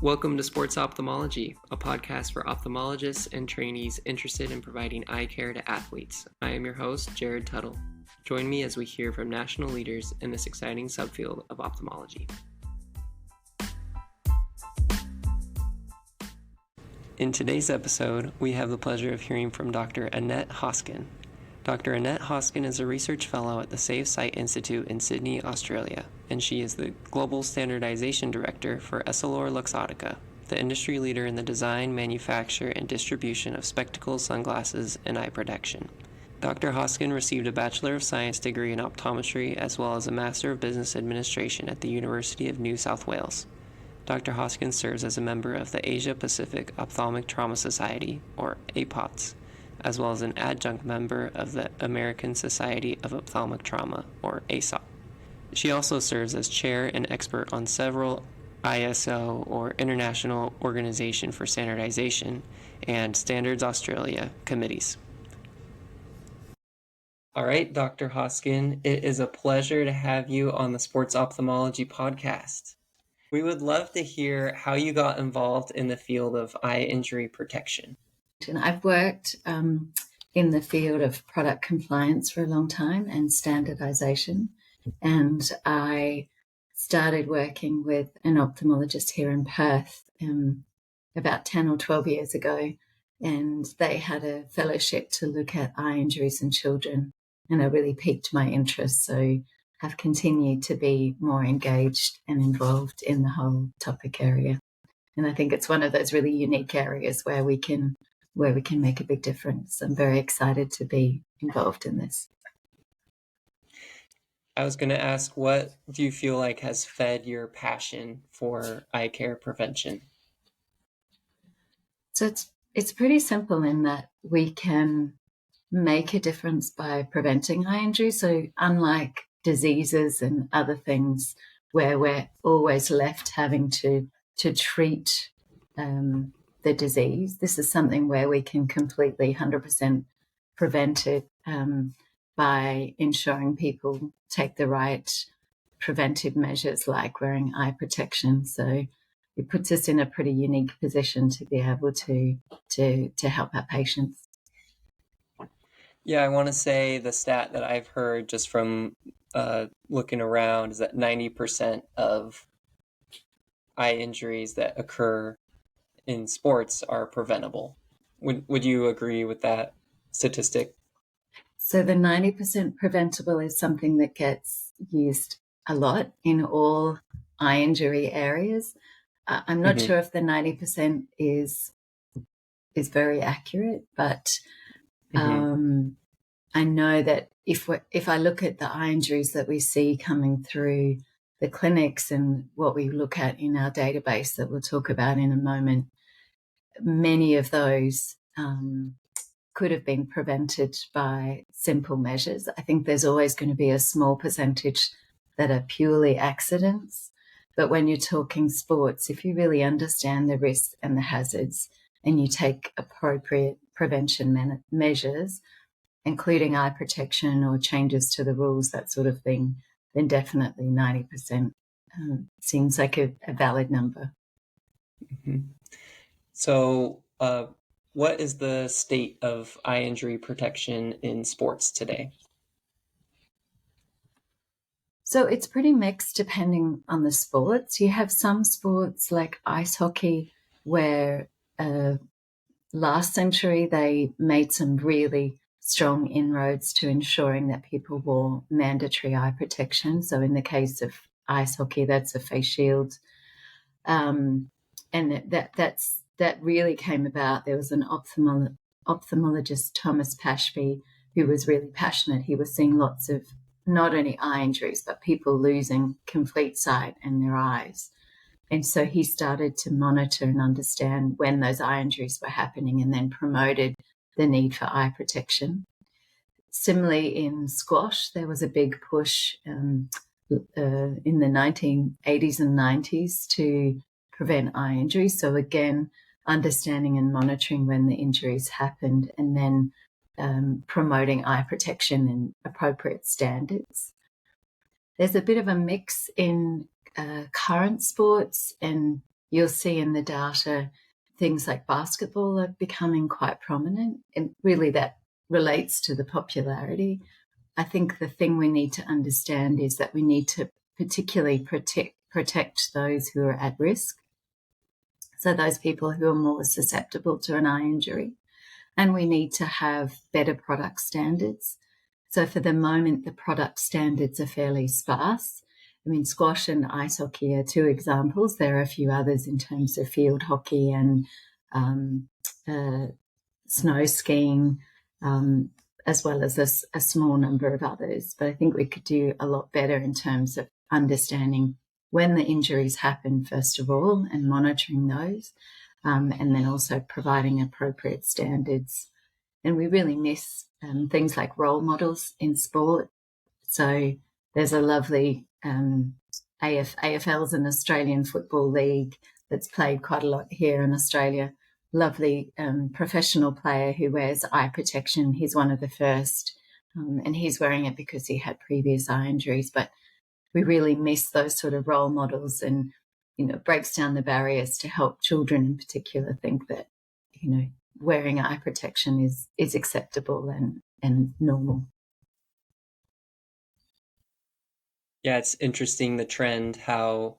Welcome to Sports Ophthalmology, a podcast for ophthalmologists and trainees interested in providing eye care to athletes. I am your host, Jared Tuttle. Join me as we hear from national leaders in this exciting subfield of ophthalmology. In today's episode, we have the pleasure of hearing from Dr. Annette Hoskin. Dr. Annette Hoskin is a research fellow at the Safe Sight Institute in Sydney, Australia, and she is the Global Standardization Director for EssilorLuxottica, the industry leader in the design, manufacture, and distribution of spectacles, sunglasses, and eye protection. Dr. Hoskin received a Bachelor of Science degree in optometry as well as a Master of Business Administration at the University of New South Wales. Dr. Hoskin serves as a member of the Asia Pacific Ophthalmic Trauma Society, or APOTS, as well as an adjunct member of the American Society of Ophthalmic Trauma, or ASOT. She also serves as chair and expert on several ISO, or International Organization for Standardization, and Standards Australia committees. All right, Dr. Hoskin, it is a pleasure to have you on the Sports Ophthalmology podcast. We would love to hear how you got involved in the field of eye injury protection. And I've worked in the field of product compliance for a long time and standardization. And I started working with an ophthalmologist here in Perth about 10 or 12 years ago. And they had a fellowship to look at eye injuries in children. And it really piqued my interest. So I've continued to be more engaged and involved in the whole topic area. And I think it's one of those really unique areas where we can make a big difference. I'm very excited to be involved in this. I was going to ask, what do you feel like has fed your passion for eye care prevention? So it's pretty simple in that we can make a difference by preventing eye injury. So unlike diseases and other things where we're always left having to treat the disease, this is something where we can completely 100% prevent it by ensuring people take the right preventive measures like wearing eye protection. So it puts us in a pretty unique position to be able to help our patients. Yeah, I want to say the stat that I've heard just from looking around is that 90% of eye injuries that occur in sports are preventable. Would you agree with that statistic? So the 90% preventable is something that gets used a lot in all eye injury areas. I'm not sure if the 90% is very accurate, but I know that if I look at the eye injuries that we see coming through the clinics and what we look at in our database that we'll talk about in a moment, many of those could have been prevented by simple measures. I think there's always going to be a small percentage that are purely accidents. But when you're talking sports, if you really understand the risks and the hazards and you take appropriate prevention measures, including eye protection or changes to the rules, that sort of thing, then definitely 90% seems like a valid number. Mm-hmm. So what is the state of eye injury protection in sports today? So it's pretty mixed depending on the sports. You have some sports like ice hockey where last century they made some really strong inroads to ensuring that people wore mandatory eye protection. So in the case of ice hockey, that's a face shield. And that really came about. There was an ophthalmologist, Thomas Pashby, who was really passionate. He was seeing lots of not only eye injuries, but people losing complete sight in their eyes. And so he started to monitor and understand when those eye injuries were happening and then promoted the need for eye protection. Similarly, in squash, there was a big push in the 1980s and 90s to prevent eye injuries. So again, understanding and monitoring when the injuries happened and then promoting eye protection and appropriate standards. There's a bit of a mix in current sports, and you'll see in the data things like basketball are becoming quite prominent, and really that relates to the popularity. I think the thing we need to understand is that we need to particularly protect those who are at risk, so those people who are more susceptible to an eye injury. And we need to have better product standards. So for the moment, the product standards are fairly sparse. I mean, squash and ice hockey are two examples. There are a few others in terms of field hockey and snow skiing, as well as a small number of others. But I think we could do a lot better in terms of understanding when the injuries happen, first of all, and monitoring those, and then also providing appropriate standards. And we really miss things like role models in sport. So there's a lovely AFL's an Australian Football League that's played quite a lot here in Australia. Lovely professional player who wears eye protection. He's one of the first, and he's wearing it because he had previous eye injuries. But we really miss those sort of role models, and breaks down the barriers to help children in particular think that wearing eye protection is acceptable and normal. Yeah, it's interesting, the trend, how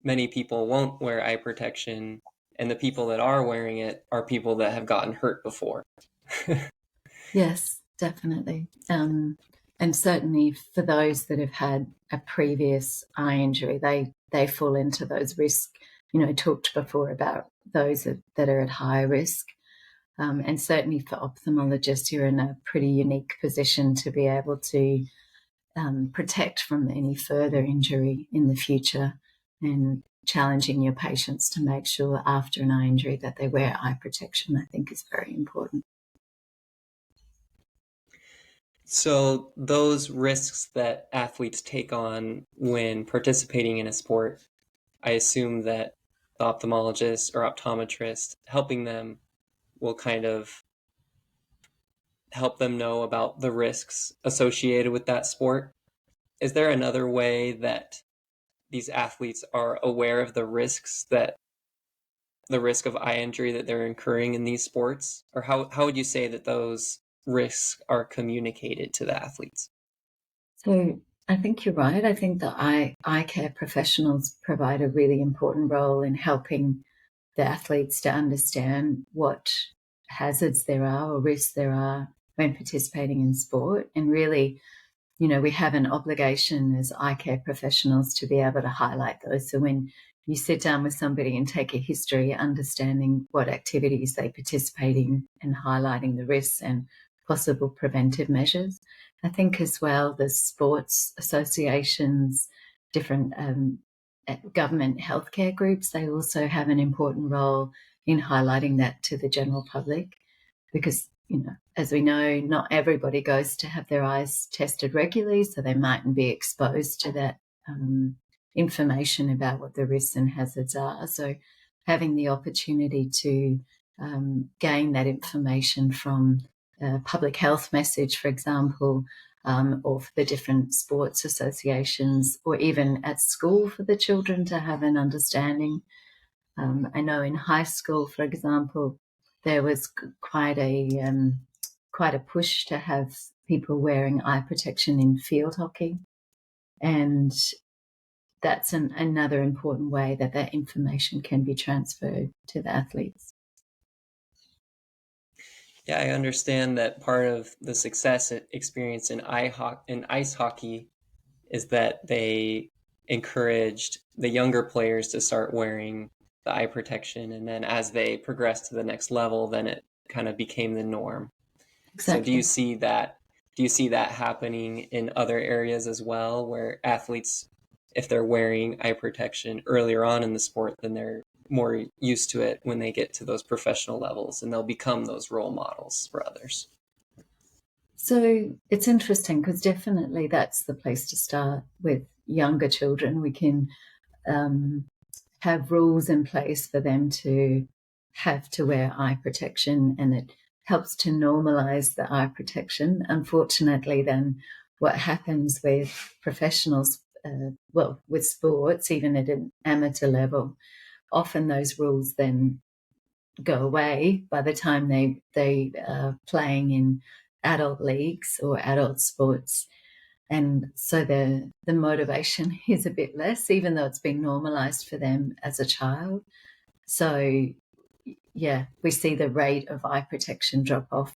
many people won't wear eye protection, and the people that are wearing it are people that have gotten hurt before. Yes, definitely. And certainly for those that have had a previous eye injury, they fall into those risks. Talked before about those that are at high risk. And certainly for ophthalmologists, you're in a pretty unique position to be able to protect from any further injury in the future, and challenging your patients to make sure after an eye injury that they wear eye protection, I think, is very important. So those risks that athletes take on when participating in a sport, I assume that the ophthalmologist or optometrist helping them will kind of help them know about the risks associated with that sport. Is there another way that these athletes are aware of the risk of eye injury that they're incurring in these sports? Or how would you say that those risks are communicated to the athletes? So I think you're right. I think that eye care professionals provide a really important role in helping the athletes to understand what hazards there are or risks there are when participating in sport. And really, we have an obligation as eye care professionals to be able to highlight those. So when you sit down with somebody and take a history, understanding what activities they participate in and highlighting the risks and possible preventive measures. I think as well, the sports associations, different government healthcare groups, they also have an important role in highlighting that to the general public, because as we know, not everybody goes to have their eyes tested regularly, so they mightn't be exposed to that information about what the risks and hazards are. So having the opportunity to gain that information from a public health message, for example, or for the different sports associations, or even at school for the children to have an understanding. I know in high school, for example, there was quite a push to have people wearing eye protection in field hockey, and that's another important way that information can be transferred to the athletes. Yeah, I understand that part of the success experience in ice hockey is that they encouraged the younger players to start wearing the eye protection, and then as they progressed to the next level, then it kind of became the norm. Exactly. So do you see that happening in other areas as well, where athletes, if they're wearing eye protection earlier on in the sport, then they're more used to it when they get to those professional levels, and they'll become those role models for others? So it's interesting, because definitely that's the place to start with younger children. We can have rules in place for them to have to wear eye protection, and it helps to normalize the eye protection. Unfortunately, then what happens with professionals, with sports, even at an amateur level, often those rules then go away by the time they are playing in adult leagues or adult sports. And so the motivation is a bit less, even though it's been normalized for them as a child. So, yeah, we see the rate of eye protection drop off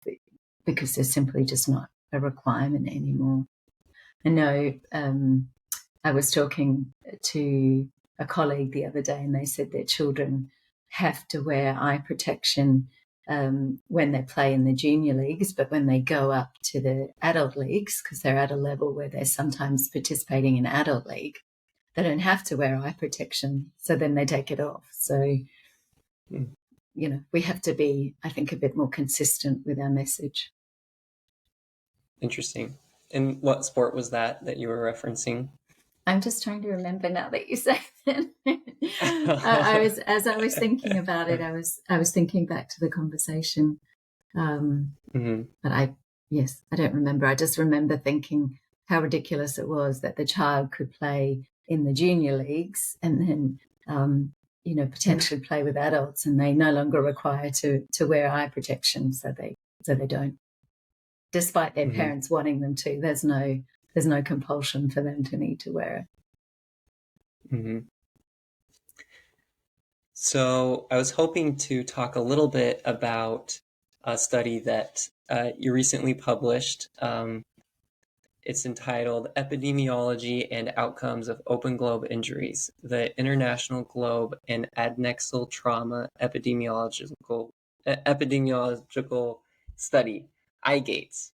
because there's simply just not a requirement anymore. I know I was talking to a colleague the other day, and they said their children have to wear eye protection when they play in the junior leagues, but when they go up to the adult leagues, because they're at a level where they're sometimes participating in adult league, they don't have to wear eye protection, so then they take it off. So, we have to be, I think, a bit more consistent with our message. Interesting. And what sport was that you were referencing? I'm just trying to remember now that you say that. As I was thinking about it, I was thinking back to the conversation. But I don't remember. I just remember thinking how ridiculous it was that the child could play in the junior leagues and then, potentially play with adults, and they no longer require to wear eye protection, so they don't, despite their parents wanting them to. There's no compulsion for them to need to wear it. So I was hoping to talk a little bit about a study that you recently published. It's entitled Epidemiology and Outcomes of Open Globe Injuries, the International Globe and Adnexal Trauma Epidemiological Study, eye gates.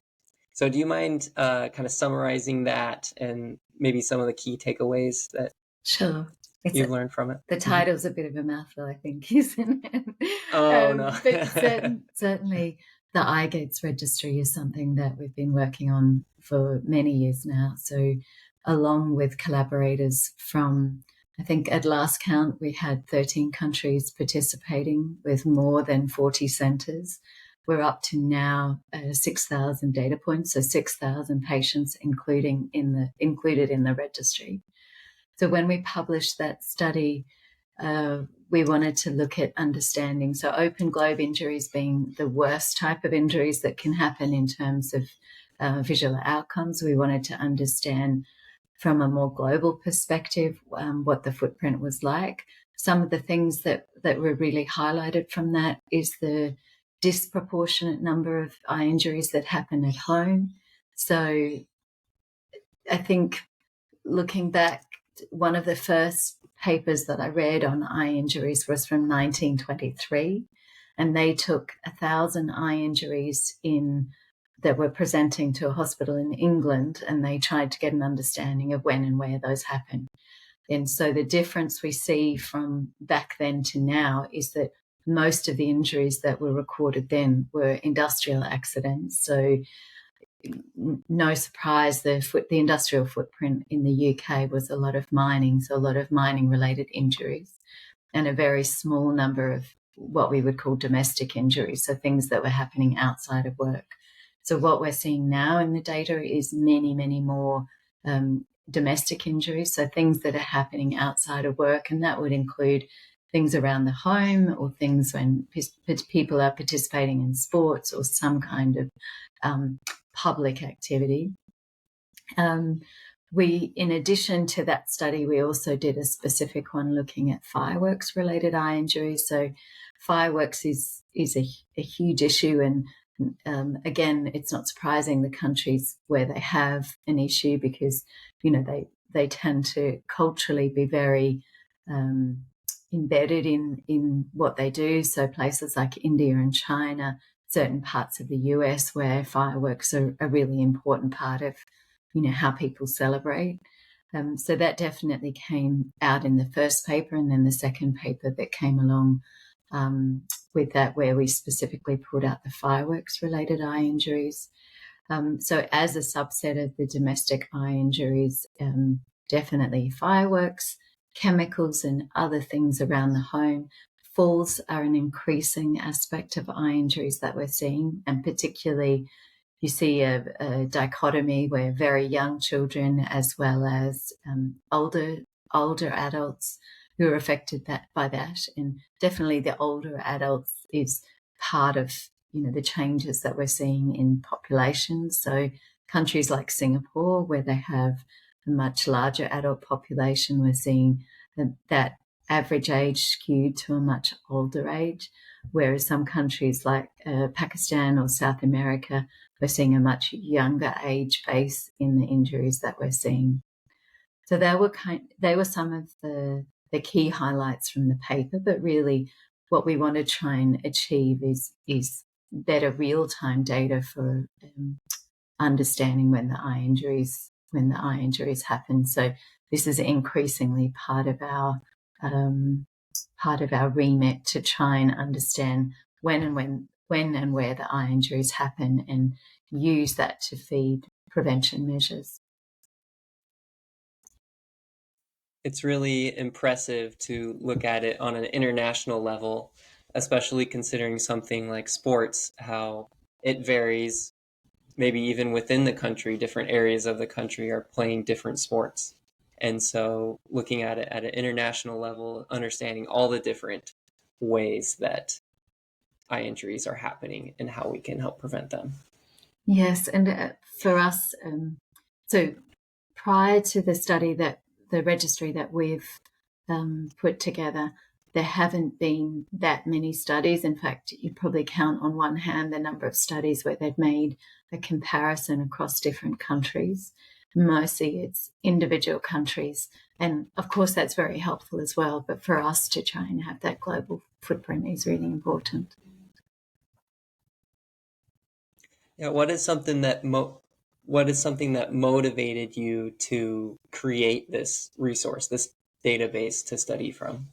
So do you mind kind of summarizing that and maybe some of the key takeaways that you've learned from it? The title's a bit of a mouthful, I think, isn't it? No. But certainly the eye gates registry is something that we've been working on for many years now. So along with collaborators from, I think at last count, we had 13 countries participating with more than 40 centres. We're up to now 6,000 data points, so 6,000 patients included in the registry. So when we published that study, we wanted to look at understanding. So open globe injuries being the worst type of injuries that can happen in terms of visual outcomes. We wanted to understand from a more global perspective what the footprint was like. Some of the things that were really highlighted from that is the disproportionate number of eye injuries that happen at home. So I think looking back, one of the first papers that I read on eye injuries was from 1923, and they took 1,000 eye injuries that were presenting to a hospital in England, and they tried to get an understanding of when and where those happen. And so the difference we see from back then to now is that most of the injuries that were recorded then were industrial accidents. So no surprise, the industrial footprint in the UK was a lot of mining, so a lot of mining-related injuries, and a very small number of what we would call domestic injuries, so things that were happening outside of work. So what we're seeing now in the data is many, many more domestic injuries, so things that are happening outside of work, and that would include things around the home or things when people are participating in sports or some kind of public activity. In addition to that study, we also did a specific one looking at fireworks-related eye injuries. So fireworks is a huge issue, and again, it's not surprising the countries where they have an issue because, they tend to culturally be very embedded in what they do. So places like India and China, certain parts of the US where fireworks are a really important part of, how people celebrate. So that definitely came out in the first paper, and then the second paper that came along with that, where we specifically pulled out the fireworks-related eye injuries. So as a subset of the domestic eye injuries, definitely fireworks, chemicals and other things around the home. Falls are an increasing aspect of eye injuries that we're seeing, and particularly you see a dichotomy where very young children as well as older adults who are affected by that. And definitely the older adults is part of, the changes that we're seeing in populations. So countries like Singapore, where they have a much larger adult population, we're seeing that average age skewed to a much older age, whereas some countries like Pakistan or South America, we're seeing a much younger age base in the injuries that we're seeing. So they were some of the key highlights from the paper, but really what we want to try and achieve is better real-time data for understanding when the eye injuries happen. So this is increasingly part of our remit to try and understand when and where the eye injuries happen, and use that to feed prevention measures. It's really impressive to look at it on an international level, especially considering something like sports, how it varies, maybe even within the country. Different areas of the country are playing different sports. And so looking at it at an international level, understanding all the different ways that eye injuries are happening and how we can help prevent them. Yes, and for us, so prior to the registry that we've put together, there haven't been that many studies. In fact, you probably count on one hand the number of studies where they've made a comparison across different countries. Mostly it's individual countries. And of course, that's very helpful as well. But for us to try and have that global footprint is really important. Yeah, what is something that motivated you to create this resource, this database to study from?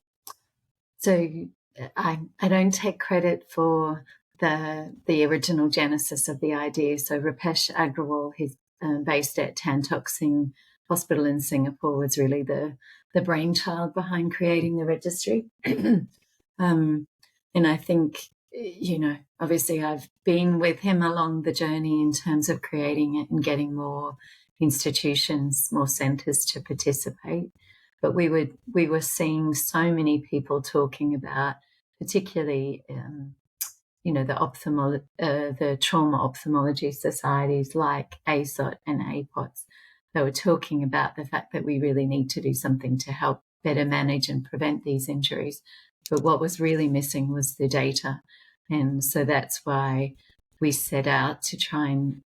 So I don't take credit for the original genesis of the idea. So Rupesh Agrawal, he's based at Tan Tock Seng Hospital in Singapore, was really the brainchild behind creating the registry. And I think, obviously I've been with him along the journey in terms of creating it and getting more institutions, more centres to participate. But we were seeing so many people talking about, particularly, the trauma ophthalmology societies like ASOT and APOTS. They were talking about the fact that we really need to do something to help better manage and prevent these injuries. But what was really missing was the data. And so that's why we set out to try and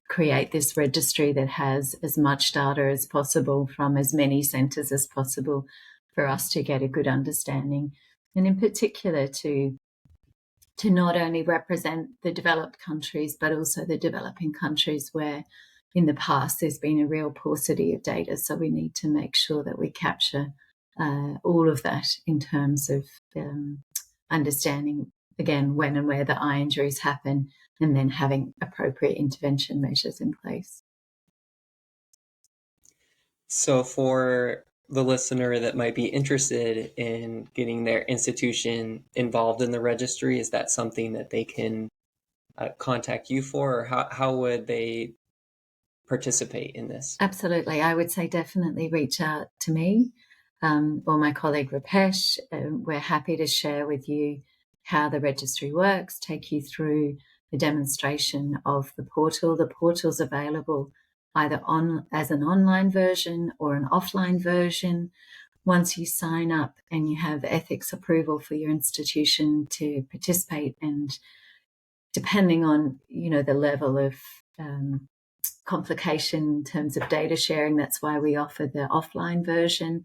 create this registry that has as much data as possible from as many centres as possible for us to get a good understanding. And in particular to not only represent the developed countries, but also the developing countries where in the past there's been a real paucity of data. So we need to make sure that we capture all of that in terms of understanding, again, when and where the eye injuries happen, and then having appropriate intervention measures in place. So for the listener that might be interested in getting their institution involved in the registry, is that something that they can contact you for, or how would they participate in this? Absolutely. I would say definitely reach out to me or my colleague Rupesh. We're happy to share with you how the registry works, take you through the demonstration of the portal. The portal's available either as an online version or an offline version. Once you sign up and you have ethics approval for your institution to participate, and depending on the level of complication in terms of data sharing, that's why we offer the offline version.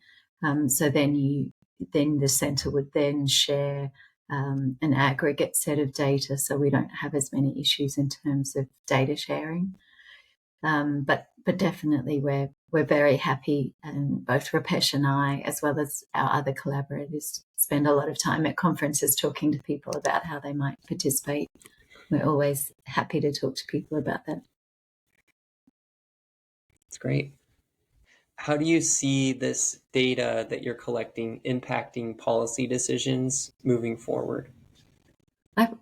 So then the centre would then share an aggregate set of data, so we don't have as many issues in terms of data sharing. But definitely we're very happy, and both Rupesh and I, as well as our other collaborators, spend a lot of time at conferences talking to people about how they might participate. We're always happy to talk to people about that. It's great. How do you see this data that you're collecting impacting policy decisions moving forward?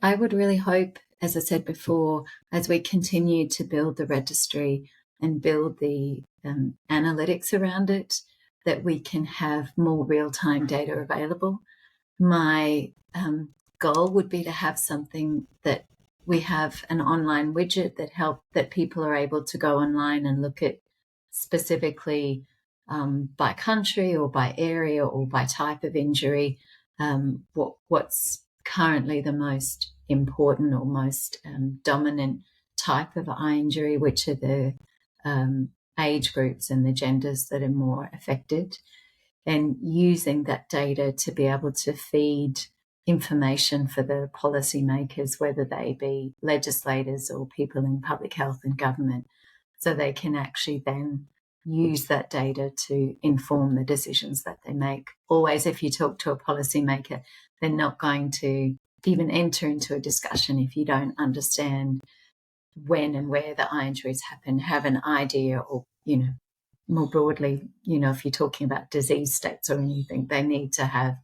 I would really hope, as I said before, as we continue to build the registry and build the analytics around it, that we can have more real-time data available. My goal would be to have something that we have an online widget that people are able to go online and look at specifically by country or by area or by type of injury, what's currently the most important or most dominant type of eye injury, which are the age groups and the genders that are more affected, and using that data to be able to feed information for the policymakers, whether they be legislators or people in public health and government, so they can actually then use that data to inform the decisions that they make. Always, if you talk to a policymaker, they're not going to even enter into a discussion if you don't understand when and where the eye injuries happen, have an idea, or, more broadly, if you're talking about disease states or anything, they need to have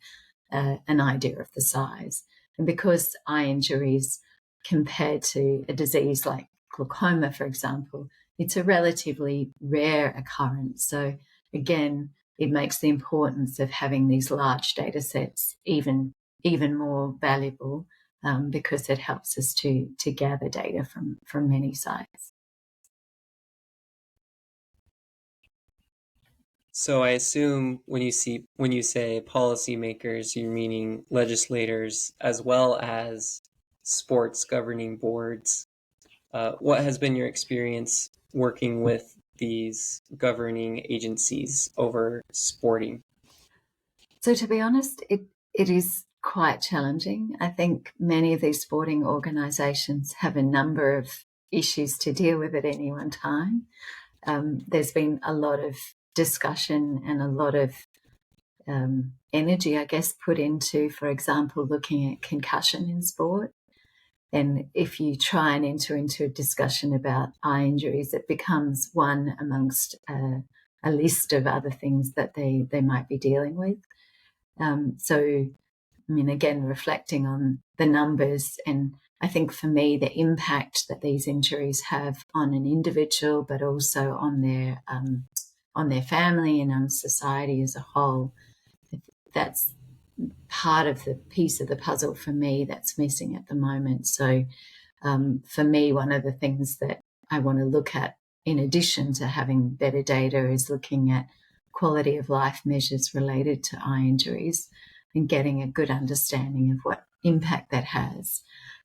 an idea of the size. And because eye injuries, compared to a disease like glaucoma, for example, it's a relatively rare occurrence. So again, it makes the importance of having these large data sets even more valuable, because it helps us to gather data from many sites. So I assume when you say policymakers, you're meaning legislators as well as sports governing boards. What has been your experience working with these governing agencies over sporting? So to be honest, it is quite challenging. I think many of these sporting organisations have a number of issues to deal with at any one time. There's been a lot of discussion and a lot of energy, I guess, put into, for example, looking at concussion in sport. And if you try and enter into a discussion about eye injuries, it becomes one amongst a list of other things that they might be dealing with. So, I mean, again, reflecting on the numbers, and I think for me, the impact that these injuries have on an individual, but also on their family and on society as a whole, that's part of the piece of the puzzle for me that's missing at the moment. So for me, one of the things that I want to look at, in addition to having better data, is looking at quality of life measures related to eye injuries and getting a good understanding of what impact that has.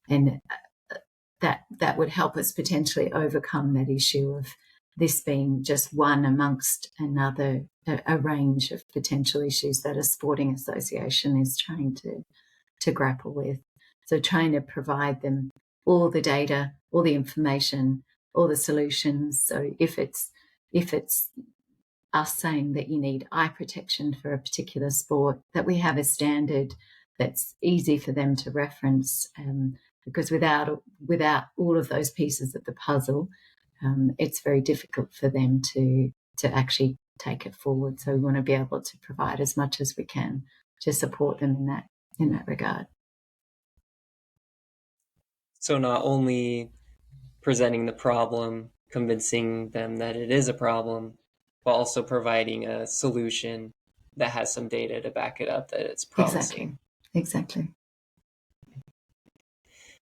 And that would help us potentially overcome that issue of this being just one amongst another, a range of potential issues that a sporting association is trying to grapple with. So trying to provide them all the data, all the information, all the solutions. So if it's us saying that you need eye protection for a particular sport, that we have a standard that's easy for them to reference, because without all of those pieces of the puzzle, it's very difficult for them to actually take it forward. So we want to be able to provide as much as we can to support them in that regard. So not only presenting the problem, convincing them that it is a problem, but also providing a solution that has some data to back it up that it's promising. Exactly.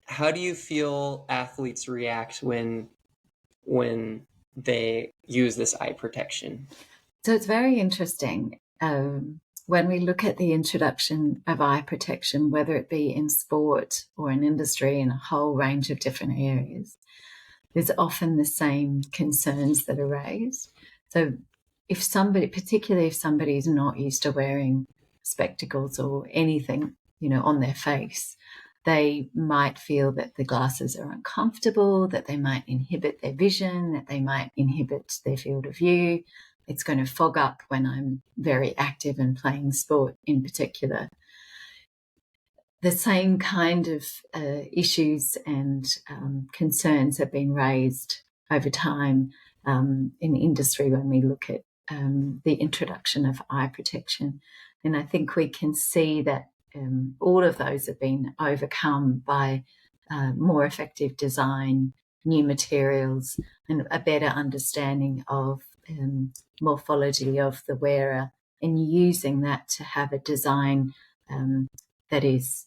How do you feel athletes react when they use this eye protection? So it's very interesting. When we look at the introduction of eye protection, whether it be in sport or in industry, in a whole range of different areas, there's often the same concerns that are raised. So particularly if somebody is not used to wearing spectacles or anything, on their face, they might feel that the glasses are uncomfortable, that they might inhibit their vision, that they might inhibit their field of view. It's going to fog up when I'm very active and playing sport in particular. The same kind of issues and concerns have been raised over time in industry when we look at the introduction of eye protection. And I think we can see that all of those have been overcome by more effective design, new materials, and a better understanding of morphology of the wearer and using that to have a design that is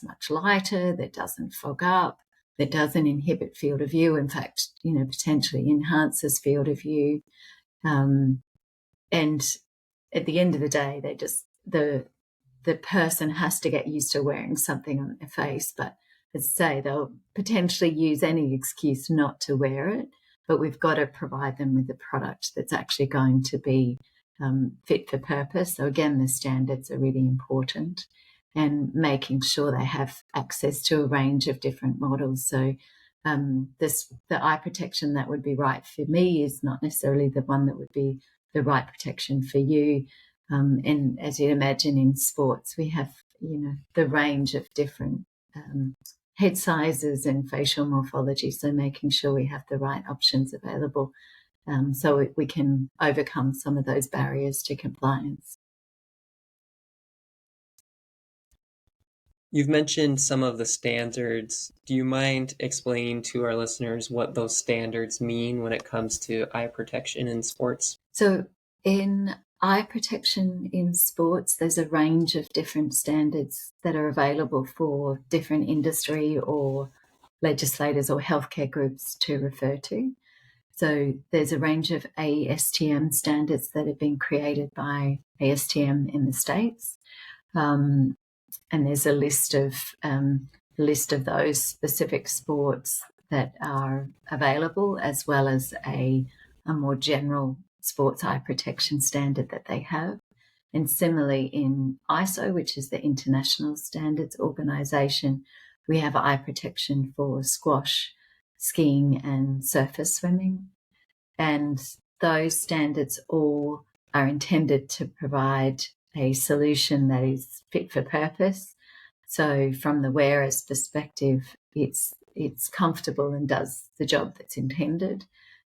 much lighter, that doesn't fog up, that doesn't inhibit field of view. In fact, potentially enhances field of view. And at the end of the day, the person has to get used to wearing something on their face. But as I say, they'll potentially use any excuse not to wear it. But we've got to provide them with a product that's actually going to be fit for purpose. So again, the standards are really important, and making sure they have access to a range of different models. So the eye protection that would be right for me is not necessarily the one that would be the right protection for you. And as you'd imagine, in sports, we have the range of different head sizes and facial morphology. So making sure we have the right options available, so we can overcome some of those barriers to compliance. You've mentioned some of the standards. Do you mind explaining to our listeners what those standards mean when it comes to eye protection in sports? So in eye protection in sports, there's a range of different standards that are available for different industry or legislators or healthcare groups to refer to. So there's a range of ASTM standards that have been created by ASTM in the States. And there's a list of those specific sports that are available, as well as a more general sports eye protection standard that they have. And similarly in ISO, which is the International Standards Organization, we have eye protection for squash, skiing and surface swimming. And those standards all are intended to provide a solution that is fit for purpose. So from the wearer's perspective, it's comfortable and does the job that's intended.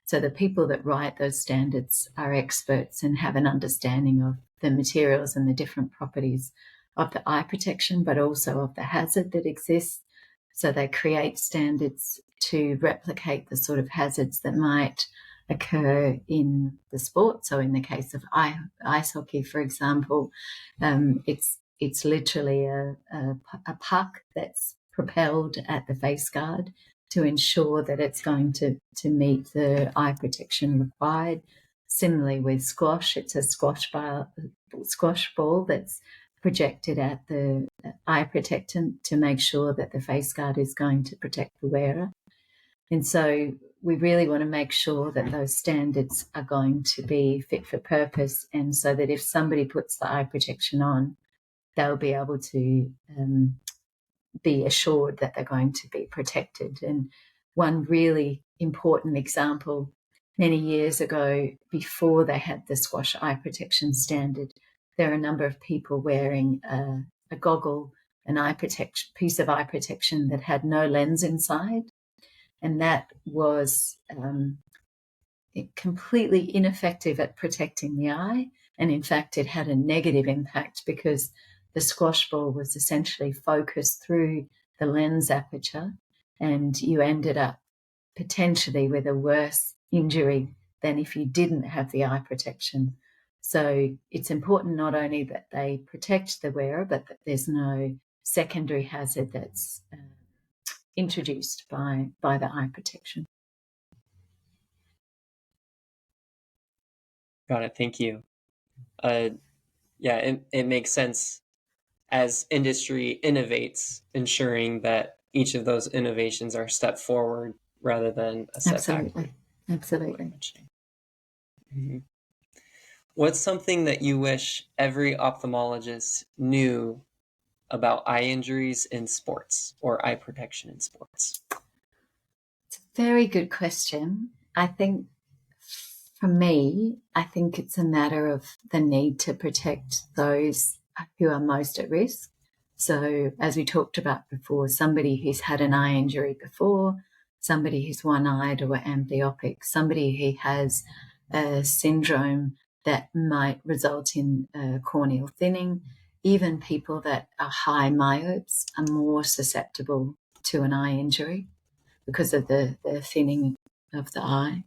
So the people that write those standards are experts and have an understanding of the materials and the different properties of the eye protection, but also of the hazard that exists. So they create standards to replicate the sort of hazards that might occur in the sport. So in the case of ice hockey, for example, it's literally a puck that's propelled at the face guard to ensure that it's going to meet the eye protection required. Similarly with squash, it's a squash ball that's projected at the eye protectant to make sure that the face guard is going to protect the wearer. And so we really want to make sure that those standards are going to be fit for purpose, and so that if somebody puts the eye protection on, they'll be able to be assured that they're going to be protected. And one really important example, many years ago, before they had the squash eye protection standard, there are a number of people wearing a goggle, piece of eye protection that had no lens inside. And that was completely ineffective at protecting the eye. And in fact, it had a negative impact because the squash ball was essentially focused through the lens aperture, and you ended up potentially with a worse injury than if you didn't have the eye protection. So it's important not only that they protect the wearer, but that there's no secondary hazard that's introduced by the eye protection. Got it. Thank you. It makes sense as industry innovates, ensuring that each of those innovations are a step forward rather than a step backward. Absolutely. Mm-hmm. What's something that you wish every ophthalmologist knew about eye injuries in sports or eye protection in sports? It's a very good question. I think for me, it's a matter of the need to protect those who are most at risk. So as we talked about before, somebody who's had an eye injury before, somebody who's one-eyed or amblyopic, somebody who has a syndrome that might result in corneal thinning. Even people that are high myopes are more susceptible to an eye injury because of the thinning of the eye.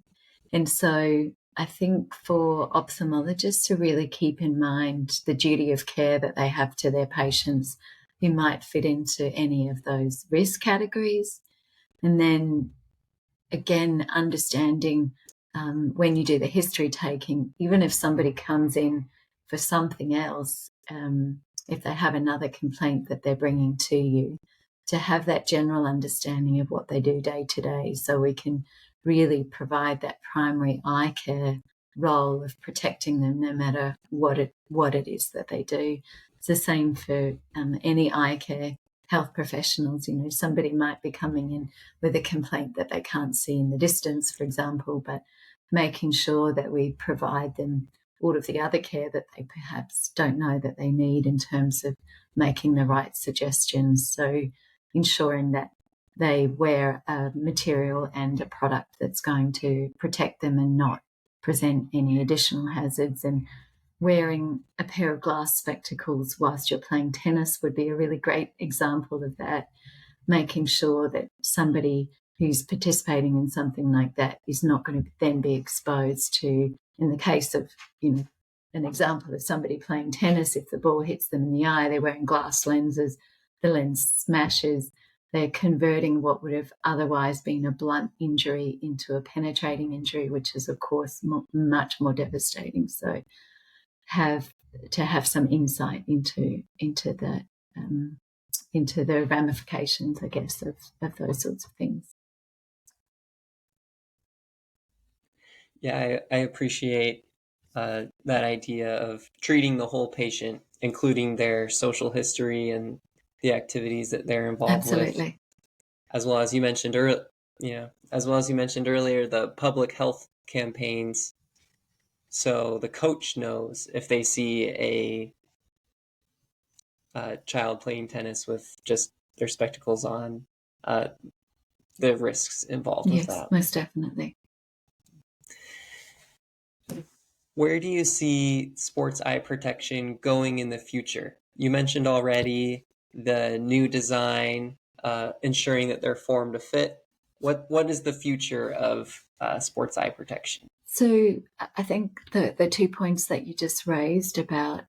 And so I think for ophthalmologists to really keep in mind the duty of care that they have to their patients who might fit into any of those risk categories. And then again, understanding when you do the history taking, even if somebody comes in for something else, if they have another complaint that they're bringing to you, to have that general understanding of what they do day to day, so we can really provide that primary eye care role of protecting them no matter what it is that they do. It's the same for any eye care health professionals. You know, somebody might be coming in with a complaint that they can't see in the distance, for example, but making sure that we provide them all of the other care that they perhaps don't know that they need in terms of making the right suggestions. So ensuring that they wear a material and a product that's going to protect them and not present any additional hazards. And wearing a pair of glass spectacles whilst you're playing tennis would be a really great example of that, making sure that somebody who's participating in something like that is not going to then be exposed to, in the case of, an example of somebody playing tennis, if the ball hits them in the eye, they're wearing glass lenses, the lens smashes, they're converting what would have otherwise been a blunt injury into a penetrating injury, which is, of course, much more devastating. So have some insight into the ramifications, I guess, of those sorts of things. Yeah, I appreciate that idea of treating the whole patient, including their social history and the activities that they're involved with. Absolutely. As well as you mentioned earlier, the public health campaigns. So the coach knows if they see a child playing tennis with just their spectacles on, the risks involved with that. Yes, most definitely. Where do you see sports eye protection going in the future? You mentioned already the new design, ensuring that they're form to fit. What is the future of sports eye protection? So I think the 2 points that you just raised about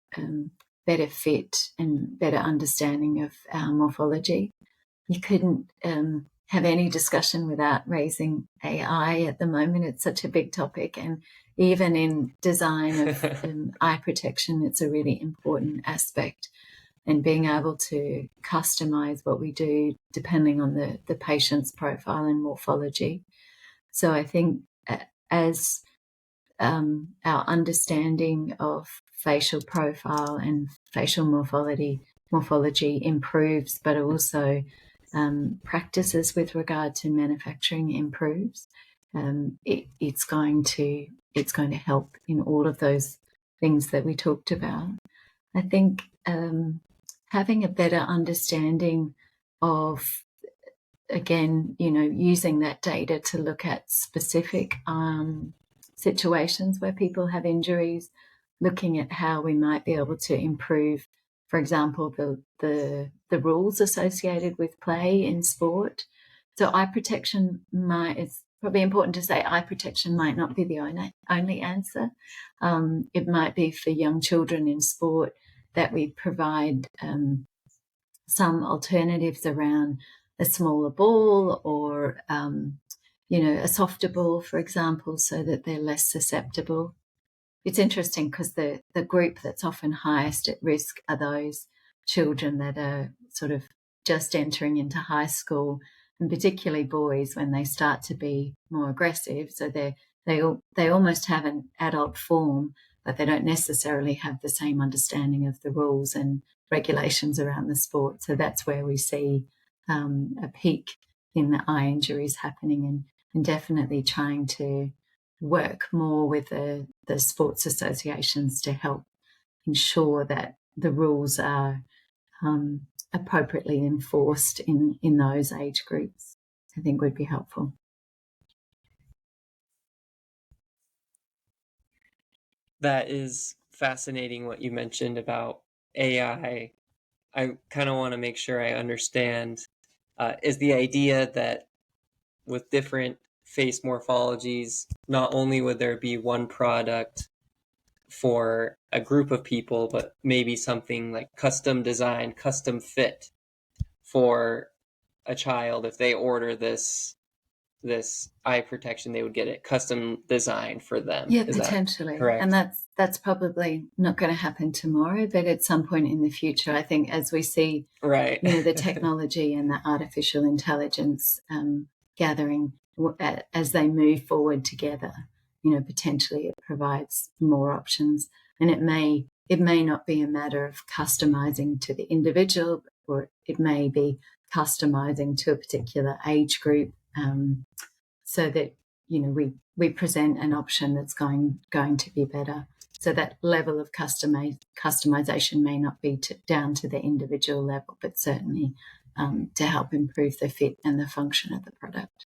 better fit and better understanding of our morphology, you couldn't have any discussion without raising AI at the moment. It's such a big topic, and even in design of eye protection, it's a really important aspect, and being able to customize what we do depending on the patient's profile and morphology. So I think as our understanding of facial profile and facial morphology improves, but also practices with regard to manufacturing improves, it's going to help in all of those things that we talked about. I think having a better understanding of, again, using that data to look at specific situations where people have injuries, looking at how we might be able to improve, for example, the rules associated with play in sport. So eye protection it's probably important to say eye protection might not be the only answer. It might be for young children in sport that we provide some alternatives around a smaller ball or a softer ball, for example, so that they're less susceptible. It's interesting because the group that's often highest at risk are those children that are sort of just entering into high school, and particularly boys when they start to be more aggressive. So they almost have an adult form, but they don't necessarily have the same understanding of the rules and regulations around the sport. So that's where we see a peak in the eye injuries happening, and definitely trying to work more with the sports associations to help ensure that the rules are appropriately enforced in those age groups, I think would be helpful. That is fascinating what you mentioned about AI. I kind of want to make sure I understand. Is the idea that with different face morphologies, not only would there be one product for a group of people, but maybe something like custom designed, custom fit for a child. If they order this eye protection, they would get it custom designed for them. Yeah, Is potentially. that correct? And that's probably not going to happen tomorrow, but at some point in the future, I think as we see, right, the technology and the artificial intelligence gathering as they move forward together, potentially it provides more options. And it may not be a matter of customizing to the individual, or it may be customizing to a particular age group, so that we present an option that's going to be better. So that level of customization may not be down to the individual level, but certainly to help improve the fit and the function of the product.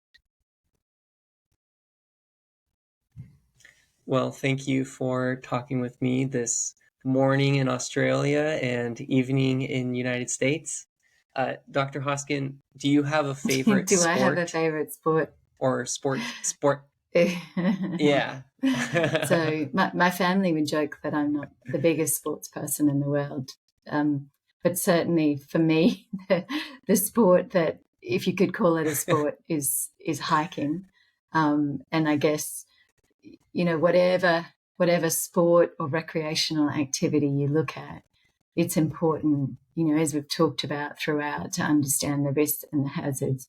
Well, thank you for talking with me this morning in Australia and evening in the United States. Dr. Hoskin, do you have a favorite Do sport? I have a favorite sport? Or sport? Yeah. So my family would joke that I'm not the biggest sports person in the world. But certainly for me, the sport that, if you could call it a sport, is hiking. And I guess, whatever sport or recreational activity you look at, it's important, as we've talked about throughout, to understand the risks and the hazards.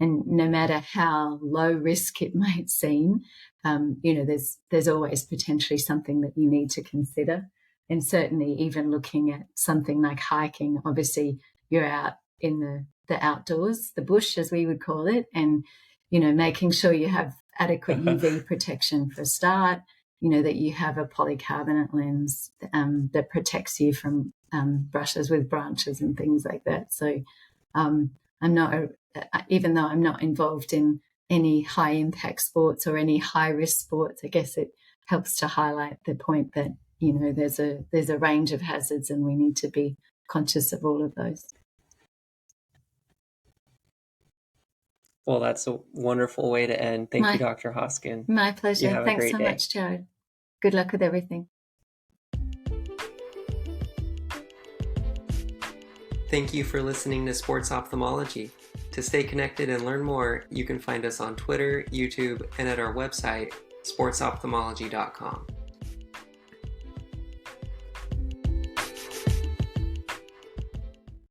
And no matter how low risk it might seem, there's always potentially something that you need to consider. And certainly even looking at something like hiking, obviously you're out in the outdoors, the bush as we would call it, and, making sure you have adequate UV protection for a start, that you have a polycarbonate lens that protects you from brushes with branches and things like that. So even though I'm not involved in any high impact sports or any high risk sports, I guess it helps to highlight the point that, there's a range of hazards and we need to be conscious of all of those. Well, that's a wonderful way to end. Thank you, Dr. Hoskin. My pleasure. You have Thanks a great so day. much, Jared. Good luck with everything. Thank you for listening to Sports Ophthalmology. To stay connected and learn more, you can find us on Twitter, YouTube, and at our website, sportsophthalmology.com.